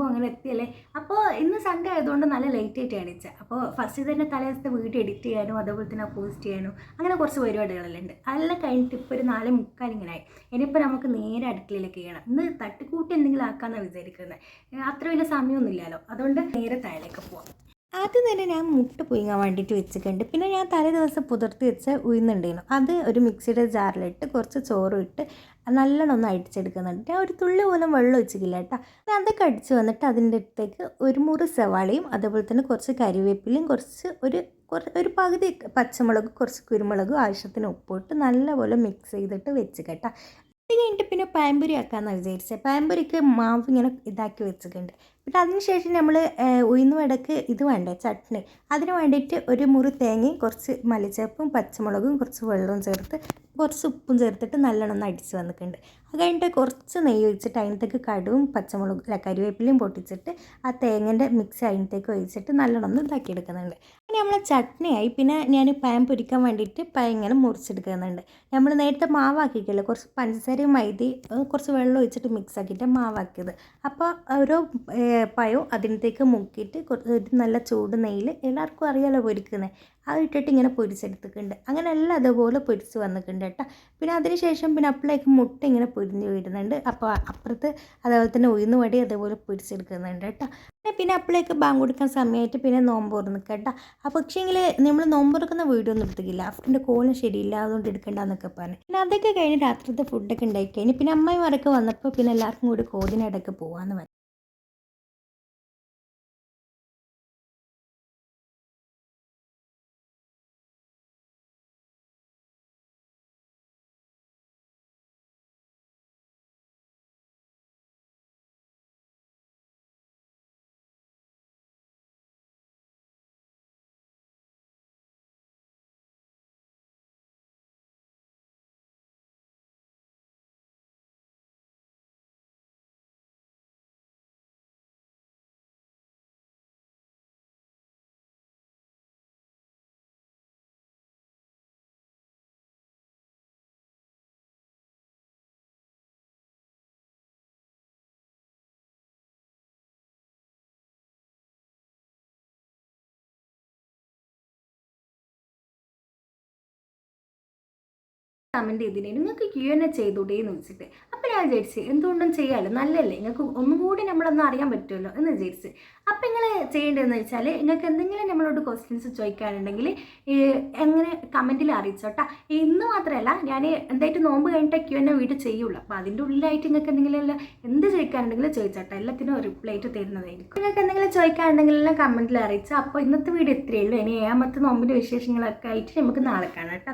സംഭവം അങ്ങനെ എത്തിയല്ലേ. അപ്പോൾ ഇന്ന് സൺഡേ ആയതുകൊണ്ട് നല്ല ലേറ്റ് ആയിട്ട് എണീച്ചത്. അപ്പോൾ ഫസ്റ്റ് തന്നെ തലേദിവസത്തെ വീഡിയോ എഡിറ്റ് ചെയ്യാനും അതേപോലെ തന്നെ പോസ്റ്റ് ചെയ്യാനും അങ്ങനെ കുറച്ച് പരിപാടികളെല്ലാം ഉണ്ട്. അതെല്ലാം കഴിഞ്ഞിട്ട് ഇപ്പോൾ ഒരു 4:45 ഇങ്ങനെ ആയി. ഇനിയിപ്പോൾ നമുക്ക് നേരെ അടുക്കളയിലേക്ക് ചെയ്യണം. ഇന്ന് തട്ടിക്കൂട്ടി എന്തെങ്കിലും ആക്കാമെന്നാണ് വിചാരിക്കുന്നത്. അത്ര വലിയ സമയമൊന്നുമില്ലല്ലോ, അതുകൊണ്ട് നേരെ താഴേക്ക് പോവാം. ആദ്യം തന്നെ ഞാൻ മുട്ട പുഴുങ്ങാൻ വേണ്ടിയിട്ട് വെച്ചിട്ടുണ്ട്. പിന്നെ ഞാൻ തലേ ദിവസം പുതിർത്തി വെച്ച ഉഴുന്നുണ്ടായിരുന്നു, അത് ഒരു മിക്സിയുടെ ജാറിലിട്ട് കുറച്ച് ചോറും ഇട്ട് നല്ലോണം ഒന്ന് അടിച്ചെടുക്കുന്നുണ്ട്. ഞാൻ ഒരു തുള്ളി പോലും വെള്ളം ഒഴിച്ചിട്ടില്ല കേട്ടോ. അതൊക്കെ അടിച്ച് വന്നിട്ട് അതിൻ്റെ അടുത്തേക്ക് ഒരു മുറി സവാളയും അതേപോലെ തന്നെ കുറച്ച് കരിവേപ്പിലയും ഒരു പകുതി പച്ചമുളക് കുറച്ച് കുരുമുളകും ആവശ്യത്തിന് ഉപ്പിട്ട് നല്ലപോലെ മിക്സ് ചെയ്തിട്ട് വെച്ച് കേട്ടോ. അത് കഴിഞ്ഞിട്ട് പിന്നെ പഴംപൊരി ആക്കാമെന്നാണ് വിചാരിച്ചത്. പഴംപൊരിക്ക് മാവ് ഇങ്ങനെ ഇതാക്കി വെച്ചിട്ടുണ്ട്. പിന്നെ അതിനുശേഷം നമ്മൾ ഉഴുന്ന് വടക്ക് ഇത് വേണ്ടേ ചട്നി, അതിന് വേണ്ടിയിട്ട് ഒരു മുറി തേങ്ങയും കുറച്ച് മല്ലിച്ചപ്പും പച്ചമുളകും കുറച്ച് വെള്ളവും ചേർത്ത് കുറച്ച് ഉപ്പും ചേർത്തിട്ട് നല്ലോണം ഒന്ന് അടിച്ച് വന്നിട്ടുണ്ട്. അത് കഴിഞ്ഞിട്ട് കുറച്ച് നെയ്യ് ഒഴിച്ചിട്ട് അതിനകത്തേക്ക് കടുവും കരിവേപ്പിലയും പൊട്ടിച്ചിട്ട് ആ തേങ്ങൻ്റെ മിക്സ് അതിനകത്തേക്ക് ഒഴിച്ചിട്ട് നല്ലോണം ഒന്ന് ഇതാക്കി എടുക്കുന്നുണ്ട്. പിന്നെ നമ്മൾ ചട്നിയായി. പിന്നെ ഞാൻ പഴം പൊരിക്കാൻ വേണ്ടിയിട്ട് പഴം ഇങ്ങനെ മുറിച്ചെടുക്കുന്നുണ്ട്. നമ്മൾ നേരത്തെ മാവാക്കിയിട്ടില്ല, കുറച്ച് പഞ്ചസാരയും മൈദയും കുറച്ച് വെള്ളം ഒഴിച്ചിട്ട് മിക്സ് ആക്കിയിട്ട് മാവാക്കിയത്. അപ്പോൾ ഓരോ പഴവും അതിനകത്തേക്ക് മുക്കിയിട്ട് ഒരു നല്ല ചൂട് നെയ്യിൽ, എല്ലാവർക്കും അറിയാലോ പൊരിക്കുന്നത്, അത് ഇട്ടിട്ട് ഇങ്ങനെ പൊരിച്ചെടുത്തിട്ടുണ്ട്. അങ്ങനെ എല്ലാം അതുപോലെ പൊരിച്ച് വന്നിട്ടുണ്ട് കേട്ടോ. പിന്നെ അതിന് ശേഷം പിന്നെ അപ്പോഴേക്ക് മുട്ട ഇങ്ങനെ പൊരിഞ്ഞ് വരുന്നുണ്ട്. അപ്പോൾ അപ്പുറത്ത് അതേപോലെ തന്നെ ഉഴുന്ന് വടി അതേപോലെ പൊരിച്ചെടുക്കുന്നുണ്ട് കേട്ടോ. പിന്നെ അപ്പോഴേക്ക് ബാങ്ക് കൊടുക്കാൻ സമയമായിട്ട് പിന്നെ നോമ്പ് തുറന്നിക്കുക കേട്ടോ. അപ്പോൾ പക്ഷേങ്കിൽ നമ്മൾ നോമ്പ് തുറക്കുന്ന വീഡിയോ ഒന്നും എടുത്തിട്ടില്ല, അഫ്റ്ററിൻ്റെ കോലം ശരിയില്ല, അതുകൊണ്ട് എടുക്കേണ്ടെന്നൊക്കെ പറഞ്ഞു. പിന്നെ അതൊക്കെ കഴിഞ്ഞ് രാത്രിത്തെ ഫുഡൊക്കെ ഉണ്ടാക്കി കഴിഞ്ഞ് പിന്നെ അമ്മമാരൊക്കെ വന്നപ്പോൾ പിന്നെ എല്ലാവർക്കും കൂടി കോതിനടക്ക് പോകാമെന്ന് പറഞ്ഞു. കമൻറ്റ് ചെയ്തില്ലേ നിങ്ങൾക്ക് Q&A ചെയ്തൂടെ എന്ന് വെച്ചിട്ട്. അപ്പോൾ ഞാൻ വിചാരിച്ച് എന്തുകൊണ്ടും ചെയ്യാമല്ലോ, നല്ലല്ലേ, നിങ്ങൾക്ക് ഒന്നും കൂടി നമ്മളൊന്ന് അറിയാൻ പറ്റുമല്ലോ എന്ന് വിചാരിച്ച്. അപ്പോൾ നിങ്ങൾ ചെയ്യേണ്ടതെന്ന് വെച്ചാൽ നിങ്ങൾക്ക് എന്തെങ്കിലും നമ്മളോട് ക്വസ്റ്റ്യൻസ് ചോദിക്കാനുണ്ടെങ്കിൽ എങ്ങനെ കമൻറ്റിൽ അറിയിച്ചോട്ടാ. ഇന്ന് മാത്രമല്ല, ഞാൻ എന്തായിട്ട് നോമ്പ് കഴിഞ്ഞിട്ട് Q&A വീഡിയോ ചെയ്യുള്ളൂ. അപ്പോൾ അതിൻ്റെ ഉള്ളിലായിട്ട് നിങ്ങൾക്ക് എന്തെങ്കിലും എന്ത് ചോദിക്കാനുണ്ടെങ്കിലും ചോദിച്ചോട്ടെ, എല്ലാത്തിനും റിപ്ലൈ ആയിട്ട് തരുന്നതായിരിക്കും. നിങ്ങൾക്ക് എന്തെങ്കിലും ചോദിക്കാനുണ്ടെങ്കിലും കമൻറ്റിൽ അറിയിച്ചാൽ. അപ്പോൾ ഇന്നത്തെ വീഡിയോ ഇത്രയേ ഉള്ളൂ. ഇനി 7ാമത്തെ നോമ്പിൻ്റെ വിശേഷങ്ങളൊക്കെ ആയിട്ട് നമുക്ക് നാളെ കാണാം കേട്ടോ.